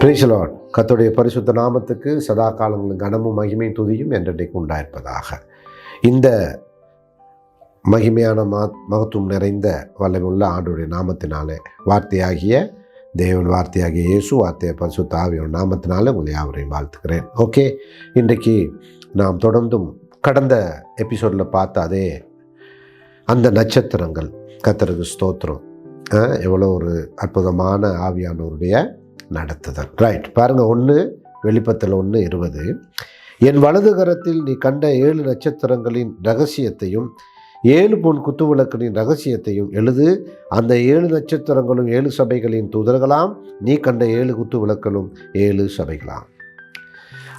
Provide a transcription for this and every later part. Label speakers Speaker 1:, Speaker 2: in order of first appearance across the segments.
Speaker 1: Praise the Lord. கர்த்தருடைய பரிசுத்த நாமத்துக்கு சதா காலங்களும் கனமும் மகிமையும் துதியும் என்றைக்கு உண்டாயிருப்பதாக. இந்த மகிமையான மகத்துவம் நிறைந்த வல்லமையுள்ள ஆண்டவருடைய நாமத்தினாலே வார்த்தையாகிய தேவன் வார்த்தையாகிய இயேசு வார்த்தையை பரிசுத்த ஆவியோட நாமத்தினால உங்களை யாவரையும் வாழ்த்துக்கிறேன். ஓகே, இன்றைக்கு நாம் தொடர்ந்தும் கடந்த எபிசோடில் பார்த்த அதே அந்த நட்சத்திரங்கள், கர்த்தருக்கு ஸ்தோத்திரம், எவ்வளோ ஒரு அற்புதமான ஆவியானவருடைய நடத்துதல். ரைட், பாருங்கள். 1 வெளிப்பத்தில் 1:20, என் வலது கரத்தில் நீ கண்ட 7 நட்சத்திரங்களின் ரகசியத்தையும் 7 பொன் குத்துவிளக்கின் ரகசியத்தையும் எழுது. அந்த 7 நட்சத்திரங்களும் 7 சபைகளின் தூதர்களாம், நீ கண்ட 7 குத்துவிளக்களும் 7 சபைகளாம்.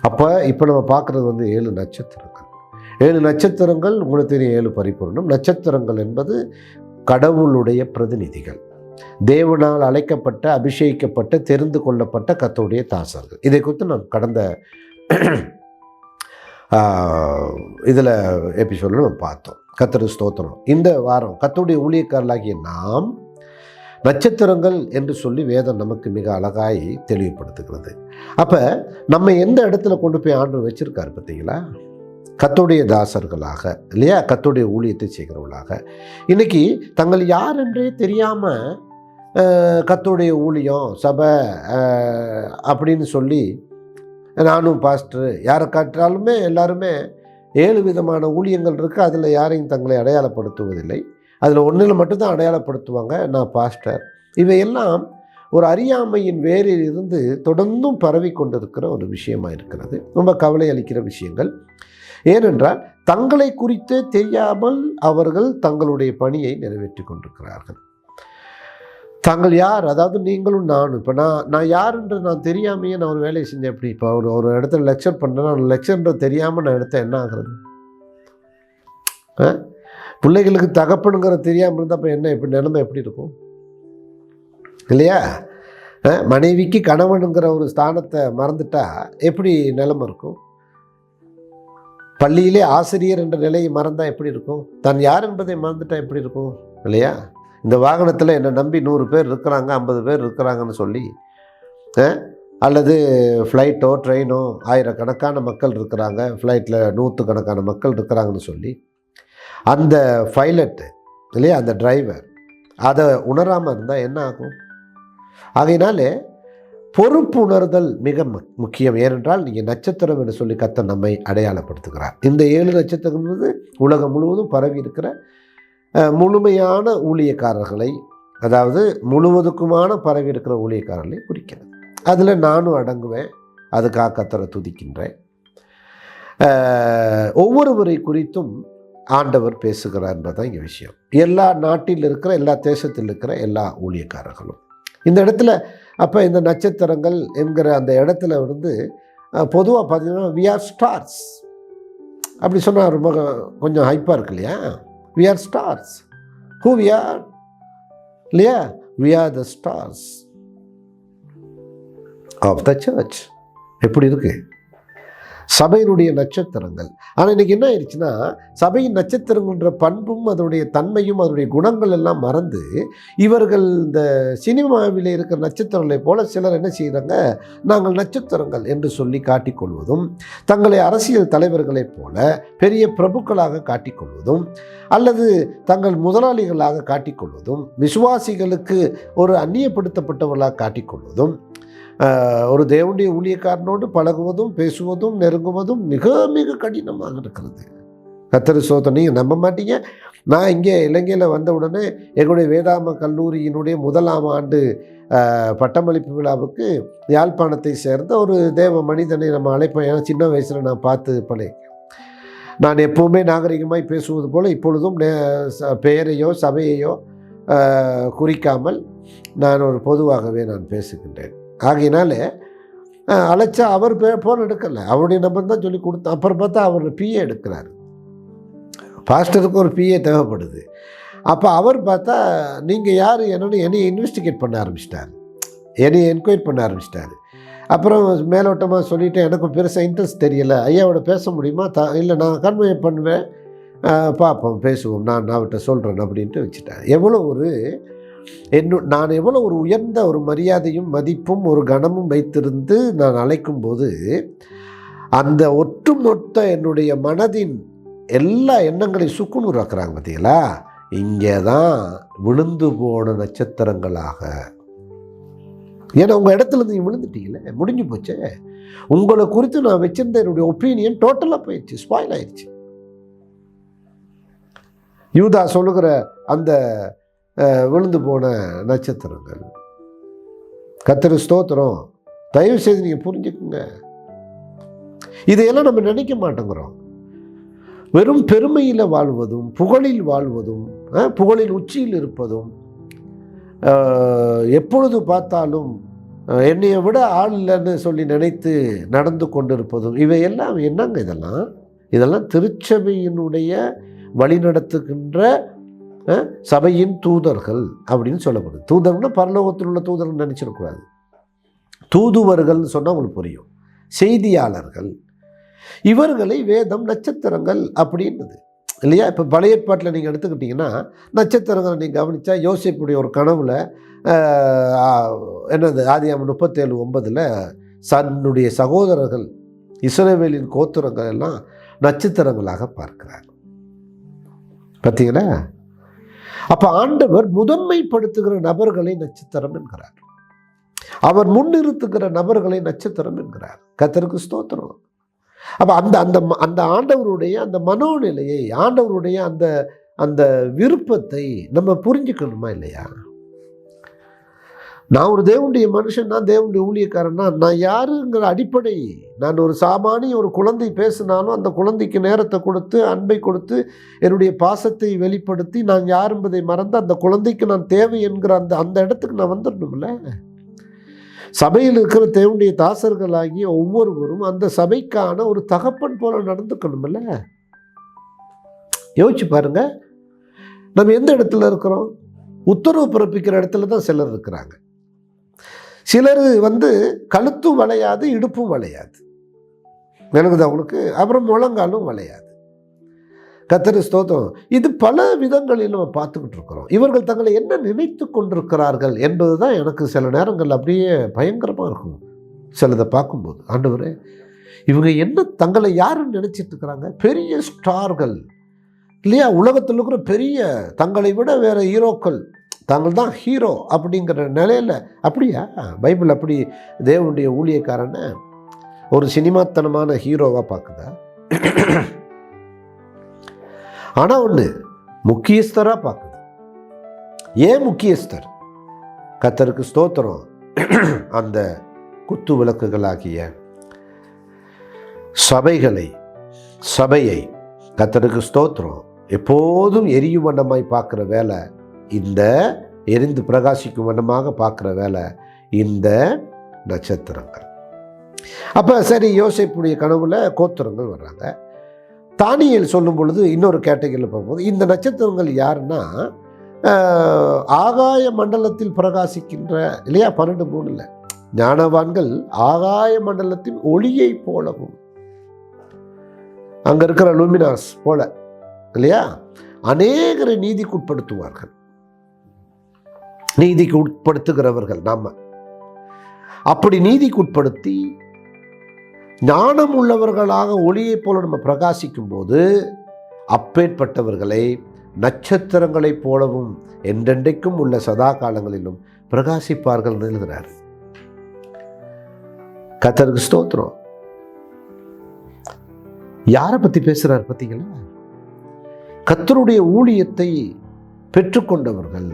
Speaker 1: அப்போ இப்போ நம்ம பார்க்குறது 7 நட்சத்திரங்கள். 7 நட்சத்திரங்கள் உங்களுக்கு தெரியும், 7 பரிபூரணம். நட்சத்திரங்கள் என்பது கடவுளுடைய பிரதிநிதிகள், தேவனால் அழைக்கப்பட்ட, அபிஷேகிக்கப்பட்ட, தெரிந்து கொள்ளப்பட்ட கர்த்தருடைய தாசர்கள். இதை குறித்து நான் கடந்த இதில் எபிசோடில் நம்ம பார்த்தோம். கர்த்தருக்கு ஸ்தோத்திரம். இந்த வாரம் கர்த்தருடைய ஊழியக்காரர்களாகிய நாம் நட்சத்திரங்கள் என்று சொல்லி வேதம் நமக்கு மிக அழகாய் தெளிவுபடுத்துகிறது. அப்போ நம்ம எந்த இடத்துல கொண்டு போய் ஆண்டவர் வச்சிருக்காரு பார்த்தீங்களா? கர்த்தருடைய தாசர்களாக, இல்லையா? கர்த்தருடைய ஊழியத்தை செய்கிறவர்களாக. இன்றைக்கி தங்கள் யார் என்றே தெரியாமல் கர்த்தருடைய ஊழியம், சபை அப்படின்னு சொல்லி நானும் பாஸ்டர் யாரை காட்டாலுமே எல்லாருமே 7 விதமான ஊழியங்கள் இருக்குது. அதில் யாரையும் தங்களை அடையாளப்படுத்துவதில்லை. அதில் ஒன்றில் மட்டும்தான் அடையாளப்படுத்துவாங்க, நான் பாஸ்டர். இவையெல்லாம் ஒரு அறியாமையின் வேரில் இருந்து தொடர்ந்தும் பரவி கொண்டிருக்கிற ஒரு விஷயமாக இருக்கிறது. ரொம்ப கவலை அளிக்கிற விஷயங்கள். ஏனென்றால் தங்களை குறித்து தெரியாமல் அவர்கள் தங்களுடைய பணியை நிறைவேற்றி கொண்டிருக்கிறார்கள். தாங்கள் யார், அதாவது நீங்களும் நானும். இப்போ நான் யார் என்று நான் தெரியாமையே நான் ஒரு வேலையை செஞ்சேன். எப்படி இப்போ ஒரு இடத்துல லெக்சர் பண்ணுறேன்னா, லெக்சர்ன்றது தெரியாமல் நான் எடுத்தேன், என்ன ஆகிறது? பிள்ளைகளுக்கு தகப்பனுங்கிற தெரியாமல் இருந்தால் அப்போ என்ன, இப்படி நிலைமை எப்படி இருக்கும், இல்லையா? மனைவிக்கு கணவனுங்கிற ஒரு ஸ்தானத்தை மறந்துட்டா எப்படி நிலைமை இருக்கும்? பள்ளியிலே ஆசிரியர் என்ற நிலையை மறந்தால் எப்படி இருக்கும்? தான் யார் என்பதை மறந்துட்டால் எப்படி இருக்கும், இல்லையா? இந்த வாகனத்தில் என்னை நம்பி 100 பேர் இருக்கிறாங்க, 50 பேர் இருக்கிறாங்கன்னு சொல்லி, அல்லது ஃப்ளைட்டோ ட்ரெயினோ ஆயிரக்கணக்கான மக்கள் இருக்கிறாங்க, ஃப்ளைட்டில் 100கணக்கான மக்கள் இருக்கிறாங்கன்னு சொல்லி அந்த பைலட்டு, இல்லையா, அந்த டிரைவர் அதை உணராமல் இருந்தால் என்ன ஆகும்? ஆகையினாலே பொறுப்பு உணர்தல் மிக முக்கியம். ஏனென்றால் நீங்கள் நட்சத்திரம் என்று சொல்லி கர்த்தர் நம்மை அடையாளப்படுத்துகிறார். இந்த 7 நட்சத்திரங்கிறது உலகம் முழுவதும் பரவி இருக்கிற முழுமையான ஊழியக்காரர்களை, அதாவது முழுவதுக்குமான பரவி இருக்கிற ஊழியக்காரர்களை குறிக்கிறது. அதில் நானும் அடங்குவேன். அதுக்காக கர்த்தரை துதிக்கின்றேன். ஒவ்வொருவரை குறித்தும் ஆண்டவர் பேசுகிறார் என்பதுதான் இங்கே விஷயம். எல்லா நாட்டில் இருக்கிற, எல்லா தேசத்தில் இருக்கிற எல்லா ஊழியக்காரர்களும் இந்த இடத்துல. அப்போ இந்த நட்சத்திரங்கள் என்கிற அந்த இடத்துல பொதுவாக பார்த்தீங்கன்னா we are stars அப்படி சொன்னால் ரொம்ப கொஞ்சம் ஹைப்பாக இருக்கு, இல்லையா? we are stars. who we are, இல்லையா? we are the stars of the church. எப்படி இருக்கு சபையினுடைய நட்சத்திரங்கள்? ஆனால் இன்றைக்கி என்ன ஆயிடுச்சுன்னா, சபையின் நட்சத்திரங்கள்ன்ற பண்பும் அதனுடைய தன்மையும் அதனுடைய குணங்கள் எல்லாம் மறந்து இவர்கள் இந்த சினிமாவில் இருக்கிற நட்சத்திரங்களை போல சிலர் என்ன செய்கிறாங்க, நாங்கள் நட்சத்திரங்கள் என்று சொல்லி காட்டிக்கொள்வதும், தங்களை அரசியல் தலைவர்களைப் போல பெரிய பிரபுக்களாக காட்டிக்கொள்வதும், அல்லது தங்கள் முதலாளிகளாக காட்டிக்கொள்வதும், விசுவாசிகளுக்கு ஒரு அந்நியப்படுத்தப்பட்டவர்களாக காட்டிக்கொள்வதும், ஒரு தேவனுடைய ஊழியக்காரனோடு பழகுவதும் பேசுவதும் நெருங்குவதும் மிக மிக கடினமாக இருக்கிறது. கர்த்தர் ஸ்தோத்திரம். நீங்கள் நம்ப மாட்டீங்க, நான் இங்கே இலங்கையில் வந்த உடனே எங்களுடைய வேதாம கல்லூரியினுடைய 1ஆம் ஆண்டு பட்டமளிப்பு விழாவுக்கு யாழ்ப்பாணத்தை சேர்ந்த ஒரு தேவ மனிதனை நம்ம அழைப்போம். ஏன்னா சின்ன வயசில் நான் பார்த்து நான் எப்போவுமே நாகரிகமாய் பேசுவது போல் இப்பொழுதும் பெயரையோ சபையையோ குறிக்காமல் நான் ஒரு பொதுவாகவே நான் பேசுகின்றேன். ஆகையினாலே அழைச்சா அவர் ஃபோன் எடுக்கலை, அவருடைய நம்பர் தான் சொல்லி கொடுத்தேன். அப்புறம் பார்த்தா அவர் பிஏ எடுக்கிறார். பாஸ்டருக்கு ஒரு பிஏ தேவைப்படுது. அப்போ அவர் பார்த்தா நீங்கள் யார் என்னை இன்வெஸ்டிகேட் பண்ண ஆரம்பிச்சிட்டார், என்னை என்கொயரி பண்ண ஆரம்பிச்சிட்டார். அப்புறம் மேலோட்டமாக சொல்லிவிட்டு எனக்கும் பெருசாக இன்ட்ரெஸ்ட் தெரியலை, ஐயாவோட பேச முடியுமா? இல்லை, நான் கன்வே பண்ணுவேன், பார்ப்போம், பேசுவோம், நான் அவர்கிட்ட சொல்கிறேன் அப்படின்ட்டு வச்சுட்டேன். எவ்வளோ ஒரு நான் எவ்வளோ ஒரு உயர்ந்த ஒரு மரியாதையும் மதிப்பும் ஒரு கனமும் வைத்திருந்து நான் அழைக்கும்போது அந்த ஒட்டுமொத்த என்னுடைய மனதின் எல்லா எண்ணங்களையும் சுக்குநூறாக்குறாங்க பார்த்தீங்களா. இங்கே தான் விழுந்து போன நட்சத்திரங்களாக. ஏன்னா உங்கள் இடத்துல நீங்கள் விழுந்துட்டீங்களே, முடிஞ்சு போச்சு. உங்களை குறித்து நான் வச்சிருந்த என்னுடைய ஒப்பீனியன் டோட்டலாக போயிடுச்சு, ஸ்பாயில் ஆயிடுச்சு. யூதா சொல்லுகிற அந்த விழுந்து போன நட்சத்திரங்கள். கர்த்தர் ஸ்தோத்திரம். தயவு செய்து நீங்கள் புரிஞ்சுக்குங்க. இதையெல்லாம் நம்ம நினைக்க மாட்டேங்கிறோம். வெறும் பெருமையில் வாழ்வதும் புகழில் வாழ்வதும் புகழின் உச்சியில் இருப்பதும் எப்பொழுது பார்த்தாலும் என்னைய விட ஆள் இல்லைன்னு சொல்லி நினைத்து நடந்து கொண்டிருப்பதும் இவையெல்லாம் என்னங்க? இதெல்லாம் திருச்சபையினுடைய வழிநடத்துகின்ற சபையின் தூதர்கள் அப்படின்னு சொல்லப்படுது. தூதர்னா பரலோகத்தில் உள்ள தூதர்கள் நினச்சிடக்கூடாது. தூதுவர்கள்னு சொன்னால் உங்களுக்கு புரியும். செய்தியாளர்கள். இவர்களை வேதம் நட்சத்திரங்கள் அப்படின்னுது இல்லையா? இப்போ பழைய ஏற்பாட்டில் நீங்கள் எடுத்துக்கிட்டிங்கன்னா நட்சத்திரங்களை நீங்கள் கவனித்தா யோசேப்புடைய ஒரு கனவுல என்னது ஆதியாகமம் 37:9 தன்னுடைய சகோதரர்கள் இஸ்ரவேலின் கோத்திரங்கள் எல்லாம் நட்சத்திரங்களாக பார்க்கிறார். பார்த்தீங்களா? அப்போ ஆண்டவர் முதன்மைப்படுத்துகிற நபர்களை நட்சத்திரம் என்கிறார். அவர் முன்னிறுத்துகிற நபர்களை நட்சத்திரம் என்கிறார். கர்த்தருக்கு ஸ்தோத்திரம். அப்போ அந்த அந்த அந்த ஆண்டவருடைய அந்த மனோநிலையை, ஆண்டவருடைய அந்த அந்த விருப்பத்தை நம்ம புரிஞ்சுக்கணுமா இல்லையா? நான் ஒரு தேவனுடைய மனுஷன், நான் தேவனுடைய ஊழியக்காரன்னா நான் யாருங்கிற அடிப்படை. நான் ஒரு சாமானிய ஒரு குழந்தை பேசினாலும் அந்த குழந்தைக்கு நேரத்தை கொடுத்து அன்பை கொடுத்து என்னுடைய பாசத்தை வெளிப்படுத்தி நான் யார் என்பதை மறந்து அந்த குழந்தைக்கு நான் தேவை என்கிற அந்த அந்த இடத்துக்கு நான் வந்துடணும்ல. சபையில் இருக்கிற தேவனுடைய தாசர்களாகிய ஒவ்வொருவரும் அந்த சபைக்கான ஒரு தகப்பன் போல நடந்துக்கணும்ல. யோசிச்சு பாருங்க, நம்ம எந்த இடத்துல இருக்கிறோம்? உத்தரவு பிறப்பிக்கிற இடத்துல தான் சிலர் இருக்கிறாங்க. சிலர் கழுத்தும் வளையாது, இடுப்பும் வளையாது, எனக்குது அவங்களுக்கு, அப்புறம் முழங்காலும் வளையாது. கர்த்தர் ஸ்தோத்திரம். இது பல விதங்களில் நம்ம பார்த்துக்கிட்டு இருக்கிறோம். இவர்கள் தங்களை என்ன நினைத்து கொண்டிருக்கிறார்கள் என்பது தான் எனக்கு சில நேரங்கள் அப்படியே பயங்கரமாக இருக்கும். சிலதை பார்க்கும்போது, ஆண்டவரே இவங்க என்ன தங்களை யாருன்னு நினச்சிட்டு இருக்கிறாங்க? பெரிய ஸ்டார்கள் இல்லையா? உலகத்தில் இருக்கிற பெரிய தங்களை விட வேறு ஹீரோக்கள், தாங்கள் தான் ஹீரோ அப்படிங்கிற நிலையில். அப்படியா? பைபிள் அப்படி தேவனுடைய ஊழியக்காரனை ஒரு சினிமாத்தனமான ஹீரோவாக பார்க்குதா? ஆனால் ஒன்று முக்கியஸ்தராக பார்க்குது. ஏன் முக்கியஸ்தர்? கர்த்தருக்கு ஸ்தோத்திரம். அந்த குத்து விளக்குகளாகிய சபையை கர்த்தருக்கு ஸ்தோத்திரம் எப்போதும் எரியும் வண்ணமாய் பார்க்குற வேலை, இந்த எரிந்து பிரகாசிக்கும் வண்ணமாக பார்க்குற வேலை இந்த நட்சத்திரங்கள். அப்போ சரி, யோசேப்புடைய கனவுல கோத்திரங்கள் வர்றாங்க. தானியேல் சொல்லும் பொழுது இன்னொரு கேட்டகரியில் போகும்போது இந்த நட்சத்திரங்கள் யாருன்னா ஆகாய மண்டலத்தில் பிரகாசிக்கின்ற இல்லையா? 12:3 ஞானவான்கள் ஆகாய மண்டலத்தின் ஒளியை போலவும், அங்கே இருக்கிற லூமினாஸ் போல இல்லையா, அநேகரை நீதிக்கு உட்படுத்துவார்கள். நீதிக்கு உட்படுத்துகிறவர்கள் நாம. அப்படி நீதிக்கு உட்படுத்தி ஞானம் உள்ளவர்களாக ஒளியை போல நம்ம பிரகாசிக்கும் போது அப்பேற்பட்டவர்களை நட்சத்திரங்களைப் போலவும் என்றென்றைக்கும் உள்ள சதா காலங்களிலும் பிரகாசிப்பார்கள் எழுதுகிறார். கர்த்தருக்கு ஸ்தோத்திரம். யாரை பத்தி பேசுறார் பார்த்தீங்களா? கர்த்தருடைய ஊழியத்தை பெற்றுக்கொண்டவர்கள்.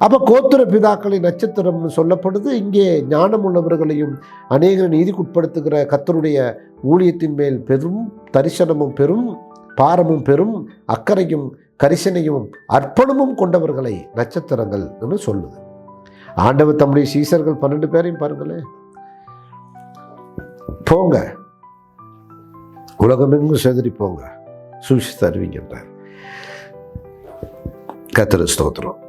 Speaker 1: அப்போ கோத்திர பிதாக்களை நட்சத்திரம்னு சொல்லப்படுது. இங்கே ஞானம் உள்ளவர்களையும் அநேக நீதிக்குட்படுத்துகிற கர்த்தருடைய ஊழியத்தின் மேல் பெரும் தரிசனமும் பெரும் பாரமும் பெரும் அக்கறையும் கரிசனையும் அர்ப்பணமும் கொண்டவர்களை நட்சத்திரங்கள் என்று சொல்லுது. ஆண்டவர் தம்முடைய சீசர்கள் 12 பேரையும் பாருங்களேன், போங்க உலகமெங்கும் செதறி போங்க, சுவிசேஷத்தை அறிவிக்கின்றார். கர்த்தர் ஸ்தோத்திரம்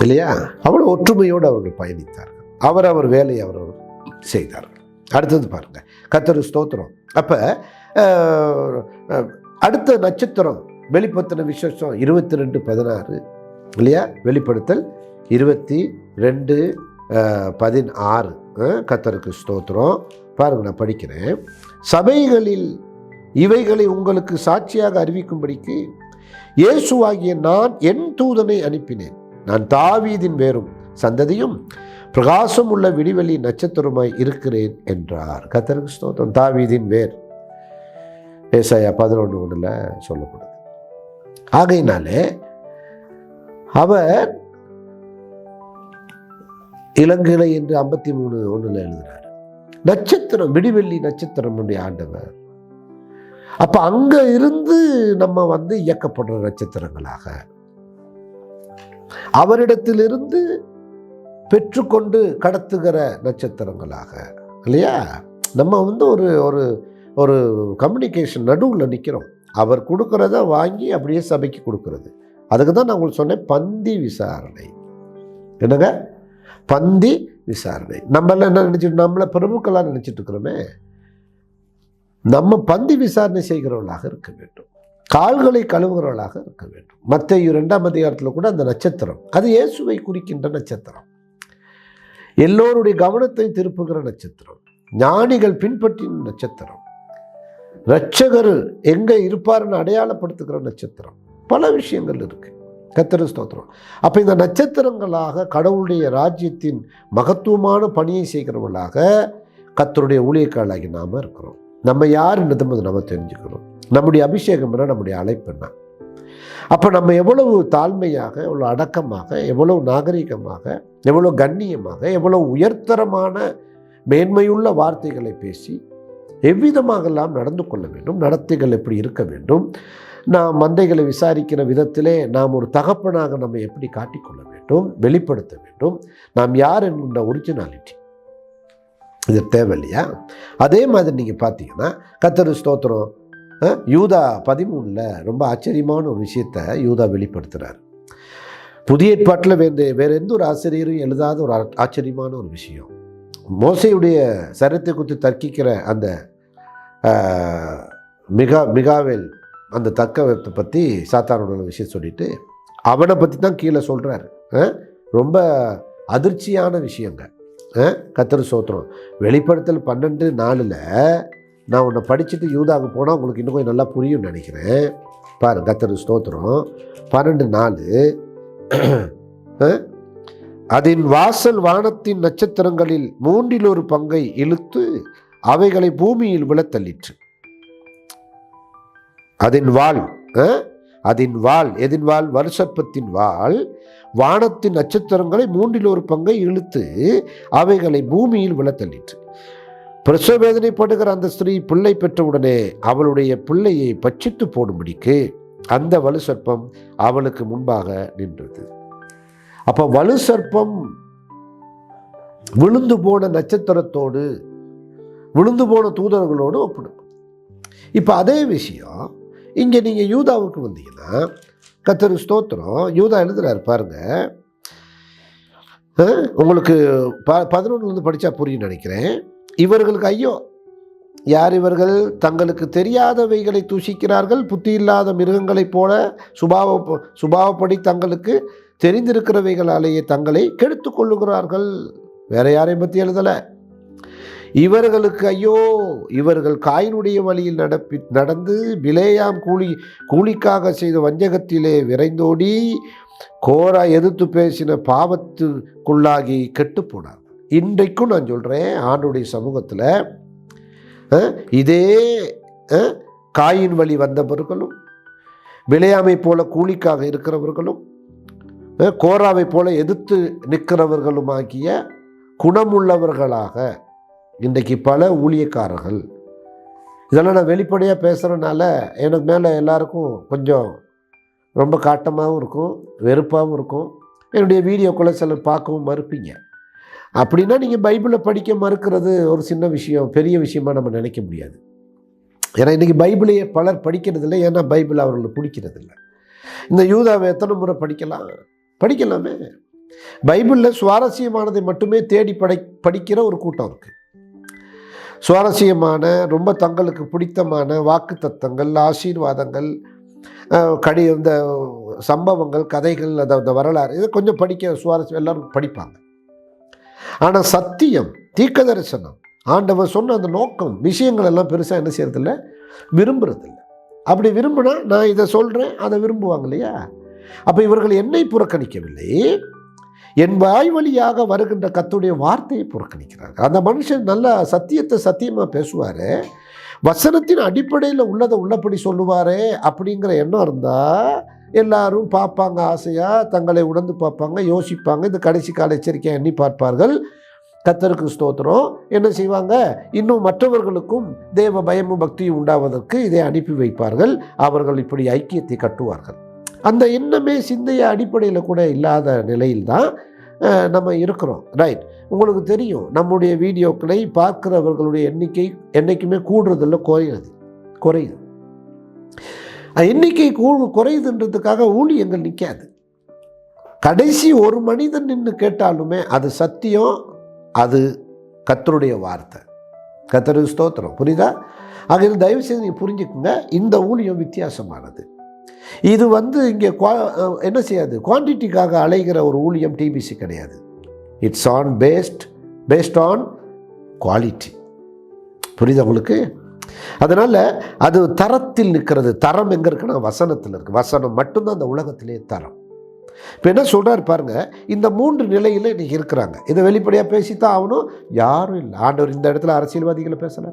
Speaker 1: இல்லையா? அவ்வளோ ஒற்றுமையோடு அவர்கள் பயணித்தார்கள். அவர் வேலையை அவர் செய்தார்கள். அடுத்தது பாருங்க, கர்த்தர் ஸ்தோத்திரம். அப்போ அடுத்த நட்சத்திரம் வெளிப்படுத்தின விசேஷம் 22:16 இல்லையா? வெளிப்படுத்தல் 22:16. கர்த்தருக்கு ஸ்தோத்திரம். பாருங்க, நான் படிக்கிறேன். சபைகளில் இவைகளை உங்களுக்கு சாட்சியாக அறிவிக்கும்படிக்கு இயேசுவாகிய நான் என் தூதனை அனுப்பினேன். நான் தாவீதின் வேரும் சந்ததியும் பிரகாசம் உள்ள விடிவெளி நட்சத்திரமாய் இருக்கிறேன் என்றார். கர்த்தருக்கு ஸ்தோத்திரம். தாவீதின் வேர் ஏசாயா 11:1 சொல்லப்படுது. ஆகையினாலே அவர் இளங்கிளை என்று 53:1 எழுதுகிறார். நட்சத்திரம், விடிவெள்ளி நட்சத்திரமுடைய ஆண்டவர். அப்ப அங்க இருந்து நம்ம இயக்கப்படுற நட்சத்திரங்களாக, அவரிடத்திலிருந்து பெற்றுக்கொண்டு கடத்துகிற நட்சத்திரங்களாக, இல்லையா? நம்ம ஒரு ஒரு ஒரு கம்யூனிகேஷன் நடுவில் நிற்கிறோம். அவர் கொடுக்கறத வாங்கி அப்படியே சபைக்கு கொடுக்கறது. அதுக்கு தான் நான் உங்களுக்கு சொன்னேன், பந்தி விசாரணை. என்னங்க? பந்தி விசாரணை. நம்மளாம் என்ன நினைச்சிட்டு, நம்மளை பிரபுக்களாக நினைச்சிட்டு இருக்கிறோமே. நம்ம பந்தி விசாரணை செய்கிறவர்களாக இருக்க வேண்டும், கால்களை கழுவுகிறவர்களாக இருக்க வேண்டும். மத்தேயு 2ஆம் அதிகாரத்தில் கூட அந்த நட்சத்திரம், அது இயேசுவை குறிக்கின்ற நட்சத்திரம், எல்லோருடைய கவனத்தை திருப்புகிற நட்சத்திரம், ஞானிகள் பின்பற்றின நட்சத்திரம், இரட்சகர் எங்கே இருப்பாருன்னு அடையாளப்படுத்துகிற நட்சத்திரம். பல விஷயங்கள் இருக்கு. கர்த்தருக்கு ஸ்தோத்திரம். அப்போ இந்த நட்சத்திரங்களாக கடவுளுடைய ராஜ்யத்தின் மகத்துவமான பணியை செய்கிறவர்களாக கர்த்தருடைய ஊழியக்காரர்களாகி நாம் இருக்கிறோம். நம்ம யாருன்றது நம்ம தெரிஞ்சுக்கணும். நம்முடைய அபிஷேகம் என்ன, நம்முடைய அழைப்பு என்ன. அப்போ நம்ம எவ்வளவு தாழ்மையாக, எவ்வளோ அடக்கமாக, எவ்வளவு நாகரிகமாக, எவ்வளோ கண்ணியமாக, எவ்வளவு உயர்தரமான மேன்மையுள்ள வார்த்தைகளை பேசி எவ்விதமாகலாம் நடந்து கொள்ள வேண்டும், நடத்தைகள் எப்படி இருக்க வேண்டும், நாம் மந்தைகளை விசாரிக்கிற விதத்திலே நாம் ஒரு தகப்பனாக நம்ம எப்படி காட்டிக்கொள்ள வேண்டும், வெளிப்படுத்த வேண்டும். நாம் யார் என்கின்ற ஒரிஜினாலிட்டி இது தேவை இல்லையா? அதே மாதிரி நீங்கள் பார்த்தீங்கன்னா கர்த்தருக்கு ஸ்தோத்திரம், யூதா 13 ரொம்ப ஆச்சரியமான ஒரு விஷயத்தை யூதா வெளிப்படுத்துகிறார். புதிய ஏற்பாட்டில் வேறு எந்த ஒரு ஆசிரியரும் எழுதாத ஒரு ஆச்சரியமான ஒரு விஷயம். மோசையுடைய சரீரத்தை குறித்து தர்க்கிக்கிற அந்த மிகாவேல், அந்த தர்க்கத்தை பற்றி சாத்தானோட விஷயம் சொல்லிட்டு அவனை பற்றி தான் கீழே சொல்கிறார். ரொம்ப அதிர்ச்சியான விஷயங்க. கர்த்தருக்கு ஸ்தோத்திரம். வெளிப்படுத்தல் 12:4 நான் உன்னை படிச்சுட்டு யூதாவுக்கு போனால் உங்களுக்கு இன்னும் கொஞ்சம் நல்லா புரியும்னு நினைக்கிறேன். பாரு, கர்த்தருக்கு ஸ்தோத்திரம். 12:4 அதன் வாசல் வானத்தின் நட்சத்திரங்களில் 1/3 இழுத்து அவைகளை பூமியில் விழத்தள்ளிற்று. அதன் வாள் எதின் வாள்? வருஷப்பத்தின் வாள் வானத்தின் நட்சத்திரங்களை 1/3 இழுத்து அவைகளை பூமியில் விழத்தள்ளிற்று. பிரசவ வேதனைப்படுகிற அந்த ஸ்திரீ பிள்ளை பெற்றவுடனே அவளுடைய பிள்ளையை பட்சித்து போடும்படிக்கு அந்த வலு சர்ப்பம் அவளுக்கு முன்பாக நின்றது. அப்ப வலு சர்ப்பம் விழுந்து போன நட்சத்திரத்தோடு, விழுந்து போன தூதர்களோடு ஒப்பிடும். இப்போ அதே விஷயம் இங்கே நீங்கள் யூதாவுக்கு வந்தீங்கன்னா, கர்த்தருக்கு ஸ்தோத்திரம், யூதா எழுதுறாரு பாருங்க. உங்களுக்கு 11 படித்தா புரியும் நினைக்கிறேன். இவர்களுக்கு ஐயோ, யார் இவர்கள்? தங்களுக்கு தெரியாதவைகளை தூஷிக்கிறார்கள், புத்தி இல்லாத மிருகங்களைப் போல சுபாவப்படி தங்களுக்கு தெரிந்திருக்கிறவைகளாலேயே தங்களை கெடுத்து கொள்ளுகிறார்கள். வேற யாரையும் பற்றி எழுதலை. இவர்களுக்கு ஐயோ, இவர்கள் காயினுடைய வழியில் நடந்து பிலேயாம் கூலிக்காக செய்த வஞ்சகத்திலே விரைந்தோடி கோரா எதிர்த்து பேசின பாவத்துக்குள்ளாகி கெட்டு போனார். இன்றைக்கும் நான் சொல்கிறேன், ஆண்டுடைய சமூகத்தில் இதே காயின் வழி வந்தவர்களும், பிலேயாமை போல கூலிக்காக இருக்கிறவர்களும், கோராவை போல எதிர்த்து நிற்கிறவர்களுமாகிய குணமுள்ளவர்களாக இன்றைக்கு பல ஊழியக்காரர்கள். இதெல்லாம் நான் வெளிப்படையாக பேசுகிறனால எனக்கு மேலே எல்லாருக்கும் கொஞ்சம் ரொம்ப காட்டமாகவும் இருக்கும், வெறுப்பாகவும் இருக்கும். என்னுடைய வீடியோக்குள்ளே சிலர் பார்க்கவும் மறுப்பீங்க. அப்படின்னா நீங்கள் பைபிளை படிக்க மறுக்கிறது ஒரு சின்ன விஷயம், பெரிய விஷயமாக நம்ம நினைக்க முடியாது. ஏன்னா இன்றைக்கி பைபிளையே பலர் படிக்கிறதில்லை. ஏன்னா பைபிள் அவர்களுக்கு பிடிக்கிறதில்லை. இந்த யூதாவை எத்தனை முறை படிக்கலாமே. பைபிளில் சுவாரஸ்யமானதை மட்டுமே தேடி படிக்கிற ஒரு கூட்டம் இருக்குது. சுவாரஸ்யமான, ரொம்ப தங்களுக்கு பிடித்தமான வாக்கு தத்தங்கள், ஆசீர்வாதங்கள், இந்த சம்பவங்கள், கதைகள், அந்த வரலாறு இதை கொஞ்சம் படிக்க சுவாரஸ்யம், எல்லாரும் படிப்பாங்க. ஆனால் சத்தியம், தீர்க்க தரிசனம், ஆண்டவர் சொன்ன அந்த நோக்கம், விஷயங்கள் எல்லாம் பெருசாக என்ன செய்யறதில்ல, விரும்புறதில்லை. அப்படி விரும்பினா நான் இதை சொல்கிறேன், அதை விரும்புவாங்க இல்லையா? அப்போ இவர்கள் என்னை புறக்கணிக்கவில்லை, என் வாய் வழியாக வருகின்ற கர்த்தருடைய வார்த்தையை புறக்கணிக்கிறாங்க. அந்த மனுஷன் நல்லா சத்தியத்தை சத்தியமாக பேசுவார், வசனத்தின் அடிப்படையில் உள்ளதை உள்ளபடி சொல்லுவார் அப்படிங்கிற எண்ணம் இருந்தால் எல்லாரும் பார்ப்பாங்க, ஆசையாக தங்களை உணர்ந்து பார்ப்பாங்க, யோசிப்பாங்க, இந்த கடைசி கால எச்சரிக்கையை எண்ணி பார்ப்பார்கள். கர்த்தருக்கு ஸ்தோத்திரம். என்ன செய்வாங்க, இன்னும் மற்றவர்களுக்கும் தேவ பயமும் பக்தியும் உண்டாவதற்கு இதை அனுப்பி வைப்பார்கள். அவர்கள் இப்படி ஐக்கியத்தை கட்டுவார்கள். அந்த எண்ணமே சிந்தைய அடிப்படையில் கூட இல்லாத நிலையில்தான் நம்ம இருக்கிறோம். ரைட், உங்களுக்கு தெரியும், நம்முடைய வீடியோக்களை பார்க்கிறவர்களுடைய எண்ணிக்கை என்றைக்குமே கூடுறதில்ல, குறையுது. எண்ணிக்கை குறையுதுன்றதுக்காக ஊழியங்கள் நிற்காது. கடைசி ஒரு மனிதன் நின்று கேட்டாலுமே அது சத்தியம், அது கர்த்தருடைய வார்த்தை. கர்த்தருக்கு ஸ்தோத்திரம். புரியுதா? ஆக தயவு செய்து நீங்கள் புரிஞ்சுக்குங்க, இந்த ஊழியம் வித்தியாசமானது. இது இங்கே என்ன செய்யாது, குவான்டிட்டிக்காக அலைகிற ஒரு ஊழியம் டிபிசி கிடையாது. It's based on quality. புரியுதா உங்களுக்கு? அதனால் அது தரத்தில் நிற்கிறது. தரம் எங்கே இருக்குன்னா வசனத்தில் இருக்குது. வசனம் மட்டும்தான் அந்த உலகத்திலே தரம். இப்போ என்ன சொல்கிறார் பாருங்க, இந்த 3 நிலையில் இன்றைக்கி இருக்கிறாங்க. இதை வெளிப்படையாக பேசித்தான் ஆகணும். யாரும் இல்லை. ஆண்டவர் இந்த இடத்துல அரசியல்வாதிகளை பேசலை,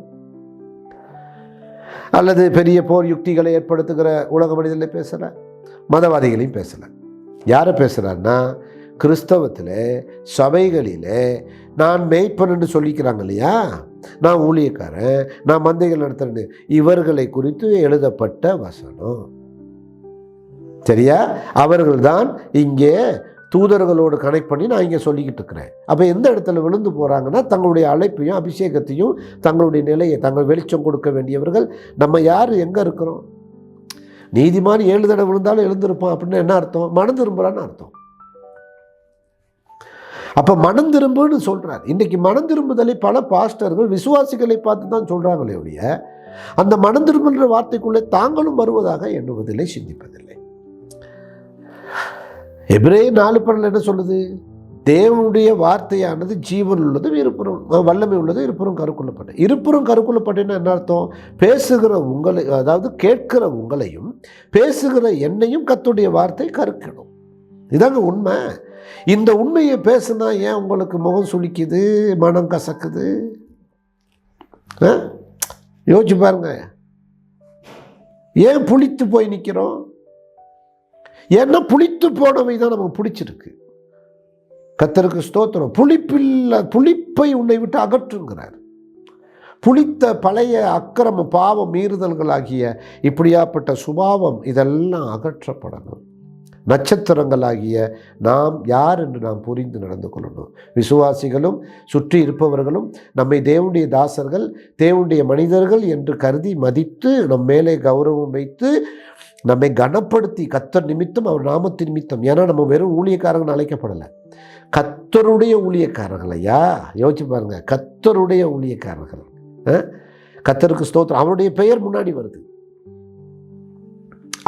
Speaker 1: அல்லது பெரிய போர் யுக்திகளை ஏற்படுத்துகிற உலக மனிதர்களை பேசலை, மதவாதிகளையும் பேசலை. யாரை பேசுகிறான்னா, கிறிஸ்தவத்தில் சபைகளில் நான் மேய்ப்பன் என்று சொல்லிக்கிறாங்க இல்லையா, நான் ஊழியக்காரன், நான் மந்தைகள் நடத்துகிறேன், இவர்களை குறித்து எழுதப்பட்ட வசனம். சரியா? அவர்கள் தான் இங்கே தூதர்களோடு கனெக்ட் பண்ணி நான் இங்கே சொல்லிக்கிட்டு இருக்கிறேன். அப்போ எந்த இடத்துல விழுந்து போகிறாங்கன்னா, தங்களுடைய அழைப்பையும் அபிஷேகத்தையும் தங்களுடைய நிலையை தங்கள் வெளிச்சம் கொடுக்க வேண்டியவர்கள். நம்ம யார் எங்கே இருக்கிறோம்? நீதிமான் 7 தடவை விழுந்தாலும் எழுந்திருப்பான் அப்படின்னு என்ன அர்த்தம்? மனம் திரும்புறான்னு அர்த்தம். அப்போ மனம் திரும்புன்னு சொல்கிறார். இன்றைக்கி மனம் திரும்புதலை பல பாஸ்டர்கள் விசுவாசிகளை பார்த்து தான் சொல்கிறாங்களே ஒழிய, அந்த மனம் திரும்புகிற வார்த்தைக்குள்ளே தாங்களும் வருவதாக எண்ணுவதில்லை, சிந்திப்பதில்லை. எபிரேயர் 4:12 என்ன சொல்லுது? தேவனுடைய வார்த்தையானது ஜீவன் உள்ளது, இருப்புறம் வல்லமை உள்ளது, இருப்புறம் கருக்குள்ளப்பட்ட. இருப்புறம் கருக்குள்ளப்பட்டேன்னா என்ன அர்த்தம்? பேசுகிற உங்களை, அதாவது கேட்கிற உங்களையும் பேசுகிற என்னையும் கர்த்தருடைய வார்த்தை கருக்கணும். இதாங்க உண்மை. இந்த உண்மையை பேசுனா ஏன் உங்களுக்கு முகம் சுளிக்குது, மனம் கசக்குது? யோசிச்சு பாருங்க. ஏன் புளித்து போய் நிற்கிறோம்? ஏன்னா புளித்து போனவை தான் நமக்கு பிடிச்சிருக்கு. கர்த்தருக்கு ஸ்தோத்திரம். புளிப்பை உன்னை விட்டு அகற்றுங்கிறார். புளித்த பழைய அக்கிரம பாவம் மீறுதல்களாகிய இப்படியாப்பட்ட சுபாவம் இதெல்லாம் அகற்றப்படணும். நட்சத்திரங்களாகிய நாம் யார் என்று நாம் புரிந்து நடந்து கொள்ளணும். விசுவாசிகளும் சுற்றி இருப்பவர்களும் நம்மை தேவனுடைய தாசர்கள், தேவனுடைய மனிதர்கள் என்று கருதி மதித்து நம் மேலே கௌரவம் வைத்து நம்மை கனப்படுத்தி, கர்த்தர் நிமித்தம் அவர் நாமத்தின் நிமித்தம். ஏன்னா நம்ம வெறும் ஊழியக்காரர்கள் அழைக்கப்படலை, கர்த்தருடைய ஊழியக்காரர்கள். ஐயா யோசிச்சு பாருங்க, கர்த்தருடைய ஊழியக்காரர்கள். கர்த்தருக்கு ஸ்தோத்திரம். அவருடைய பெயர் முன்னாடி வருது,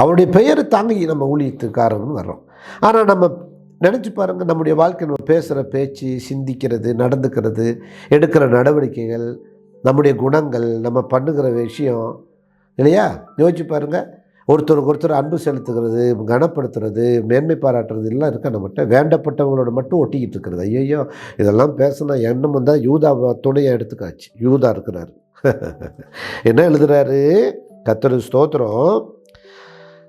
Speaker 1: அவருடைய பெயரை தாங்கி நம்ம ஊழியத்துக்காரர்கள் வர்றோம். ஆனால் நம்ம நினச்சி பாருங்கள், நம்முடைய வாழ்க்கை, நம்ம பேசுகிற பேச்சு, சிந்திக்கிறது, நடந்துக்கிறது, எடுக்கிற நடவடிக்கைகள், நம்முடைய குணங்கள், நம்ம பண்ணுகிற விஷயம் இல்லையா? யோசிச்சு பாருங்கள். ஒருத்தருக்கு ஒருத்தர் அன்பு செலுத்துகிறது, கனப்படுத்துறது, மேன்மை பாராட்டுறது எல்லாம் இருக்க நம்மகிட்ட. வேண்டப்பட்டவங்களோட மட்டும் ஒட்டிக்கிட்டு இருக்கிறது. ஐயோ இதெல்லாம் பேசினா எண்ணம் வந்தால் யூதா துணையை எடுத்துக்காச்சு. யூதா இருக்கிறாரு. என்ன எழுதுறாரு? கர்த்தருக்கு ஸ்தோத்திரம்.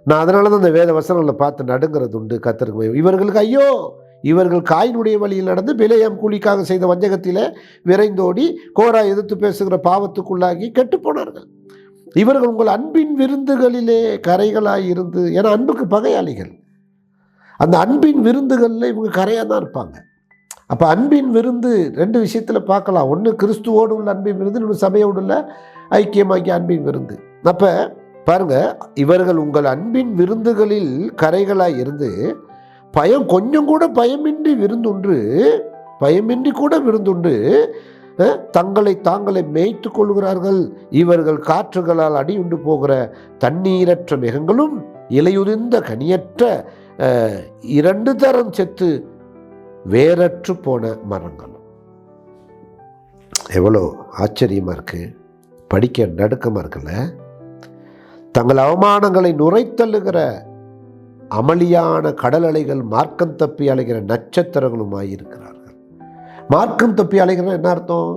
Speaker 1: நான் அதனால தான் அந்த வேத வசனங்களை பார்த்து நடுங்கிறது உண்டு. கர்த்தருக்கு இவர்களுக்கு ஐயோ, இவர்கள் காயினுடைய வழியில் நடந்து பிலேயாம் கூலிக்காக செய்த வஞ்சகத்திலே விரைந்தோடி கோரா எதிர்த்து பேசுகிற பாவத்துக்குள்ளாகி கெட்டுப்போனார்கள். இவர்கள் உங்கள் அன்பின் விருந்துகளிலே கரைகளாய் இருந்து, ஏன்னா அன்புக்கு பகையாளிகள், அந்த அன்பின் விருந்துகளில் இவங்க கரையாக தான் இருப்பாங்க. அப்போ அன்பின் விருந்து 2 விஷயத்தில் பார்க்கலாம். ஒன்று கிறிஸ்துவோடு உள்ள அன்பின் விருந்து, இன்னொன்று சபையோடு உள்ள ஐக்கியமாக்கிய அன்பின் விருந்து. அப்போ பாருங்க, இவர்கள் உங்கள் அன்பின் விருந்துகளில் கரைகளாய் இருந்து கொஞ்சம் கூட பயமின்றி கூட விருந்துண்டு தங்களை தாங்களே மேய்த்து கொள்கிறார்கள். இவர்கள் காற்றுகளால் அடியுண்டு போகிற தண்ணீரற்ற மிருகங்களும் இலையுதிர்ந்த கனியற்ற 2 தரம் செத்து வேரற்று போன மரங்களும். எவ்வளோ ஆச்சரியமாக இருக்குது, படிக்க நடுக்கமாக இருக்குல்ல. தங்கள் அவமானங்களை நுரைத்தள்ளுகிற அமளியான கடல் அலைகள் மார்க்கம் தப்பி அலைகிற நட்சத்திரங்களுமாயிருக்கிறார்கள். மார்க்கம் தப்பி அலைகிற என்ன அர்த்தம்?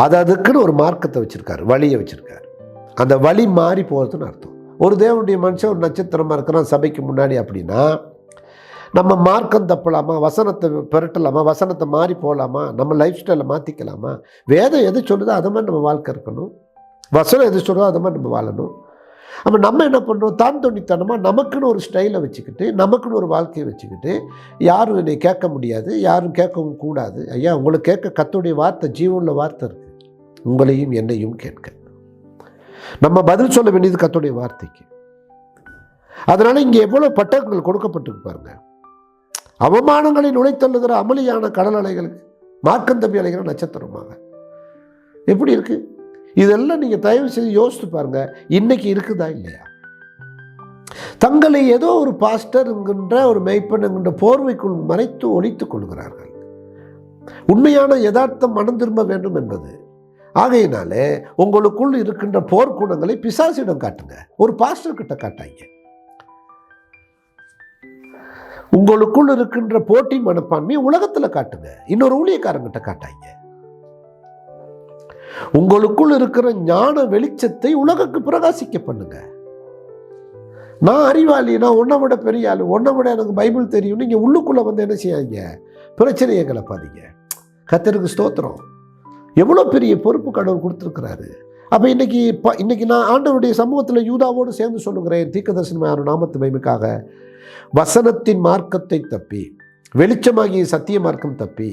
Speaker 1: அதுக்குன்னு ஒரு மார்க்கத்தை வச்சுருக்காரு, வழியை வச்சுருக்காரு. அந்த வழி மாறி போகிறதுன்னு அர்த்தம். ஒரு தேவனுடைய மனுஷன் ஒரு நட்சத்திரமாக இருக்கிறான் சபைக்கு முன்னாடி அப்படின்னா, நம்ம மார்க்கம் தப்பலாமா, வசனத்தை பெரட்டலாமா, வசனத்தை மாறி போகலாமா, நம்ம லைஃப் ஸ்டைலை மாற்றிக்கலாமா? வேதம் எது சொல்லுதோ அதை மாதிரி நம்ம வாழ்க்கை இருக்கணும், வசனம் எது சொல்லுதோ அதை மாதிரி நம்ம வாழணும். அப்போ நம்ம என்ன பண்ணுறோம்? தான் தொண்டித்தனமாக நமக்குன்னு ஒரு ஸ்டைலை வச்சுக்கிட்டு, நமக்குன்னு ஒரு வாழ்க்கையை வச்சுக்கிட்டு, யாரும் என்னை கேட்க முடியாது, யாரும் கேட்கவும் கூடாது. ஐயா, உங்களுக்கு கேட்க கர்த்தருடைய வார்த்தை, ஜீவனுள்ள வார்த்தை இருக்குது, உங்களையும் என்னையும் கேட்க. நம்ம பதில் சொல்ல வேண்டியது கர்த்தருடைய வார்த்தைக்கு. அதனால் இங்கே எவ்வளோ பட்டங்கள் கொடுக்கப்பட்டிருக்கு பாருங்க. அவமானங்களை நுழைத்தள்ளுகிற அமளியான கடல் அலைகளுக்கு மார்க்கம் தப்பி அலைகிற நட்சத்திரமாக எப்படி இருக்கு? இதெல்லாம் நீங்கள் தயவு செய்து யோசித்து பாருங்க, இன்னைக்கு இருக்குதா இல்லையா? தங்களை ஏதோ ஒரு பாஸ்டர் என்கின்ற ஒரு மேய்ப்பன் என்கின்ற போர்வைக்குள் மறைத்து ஒழித்துக் கொள்கிறார்கள். உண்மையான யதார்த்தம் மனம் திரும்ப வேண்டும் என்பது. ஆகையினாலே உங்களுக்குள் இருக்கின்ற போர்க்குணங்களை பிசாசிடம் காட்டுங்க, ஒரு பாஸ்டர் கிட்ட காட்டாங்க. உங்களுக்குள் இருக்கின்ற போட்டி மனப்பான்மையை உலகத்தில் காட்டுங்க, இன்னொரு ஊழியக்காரங்கிட்ட காட்டாங்க. உங்களுக்குள் இருக்கிற ஞான வெளிச்சத்தை உலகுக்கு பிரகாசிக்க பண்ணுங்க. நான் அறிவாளி, நான் உன்னை விட பெரிய ஆளு, உன்னை விட எனக்கு பைபிள் தெரியும், நீங்க உள்ளுக்குள்ள வந்து என்ன செய்யாங்க? பிரச்சனையை கிளப்பாதீங்க. கர்த்தருக்கு ஸ்தோத்திரம். எவ்வளோ பெரிய பொறுப்பு கடவுள் கொடுத்துருக்கிறாரு. அப்போ இன்னைக்கு நான் ஆண்டவருடைய சமூகத்தில் யூதாவோடு சேர்ந்து சொல்லுகிறேன், தீர்க்கதரிசனமான நாமத்து மகிமைக்காக வசனத்தின் மார்க்கத்தை தப்பி, வெளிச்சமாகிய சத்திய மார்க்கம் தப்பி,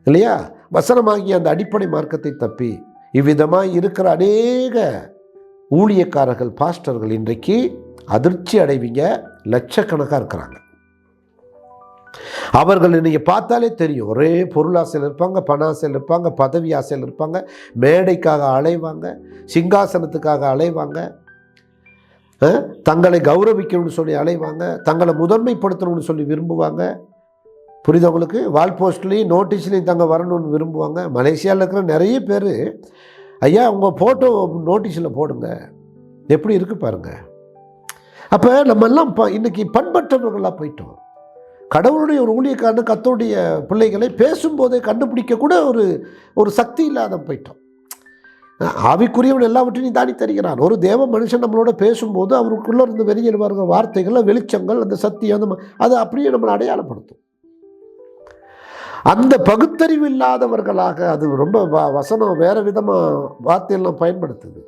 Speaker 1: இல்லையா, வசனமாகிய அந்த அடிப்படை மார்க்கத்தை தப்பி இவ்விதமாக இருக்கிற அநேக ஊழியக்காரர்கள், பாஸ்டர்கள் இன்றைக்கு அதிர்ச்சி அடைவீங்க. லட்சக்கணக்காக இருக்கிறாங்க. அவர்கள் நீங்கள் பார்த்தாலே தெரியும், ஒரே பொருளாசையில் இருப்பாங்க, பண ஆசையில் இருப்பாங்க, பதவி ஆசையில் இருப்பாங்க, மேடைக்காக அலைவாங்க, சிங்காசனத்துக்காக அலைவாங்க, தங்களை கௌரவிக்கணும்னு சொல்லி அலைவாங்க, தங்களை முதன்மைப்படுத்தணும்னு சொல்லி விரும்புவாங்க. புரிதவங்களுக்கு வால் போஸ்ட்லேயும் நோட்டீஸ்லேயும் தங்க வரணும்னு விரும்புவாங்க. மலேசியாவில் இருக்கிற நிறைய பேர், ஐயா உங்கள் ஃபோட்டோ நோட்டீஸில் போடுங்க, எப்படி இருக்குது பாருங்கள். அப்போ நம்மெல்லாம் இன்றைக்கி பண்பற்றவர்களாக போயிட்டோம். கடவுளுடைய ஒரு ஊழியக்காரன் கர்த்தருடைய பிள்ளைகளை பேசும்போதே கண்டுபிடிக்க கூட ஒரு சக்தி இல்லாத போயிட்டோம். ஆவிக்குரியவன் எல்லாவற்றையும் தாண்டி தருகிறான். ஒரு தேவ மனுஷன் நம்மளோட பேசும்போது அவருக்குள்ளே இருந்து வெளியில் வருகிற வார்த்தைகள், வெளிச்சங்கள், அந்த சத்தியம், அது அப்படியே நம்மளை அடையாளப்படுத்தும். அந்த பகுத்தறிவு இல்லாதவர்களாக அது ரொம்ப வசனம் வேற விதமாக வார்த்தையெல்லாம் பயன்படுத்துது.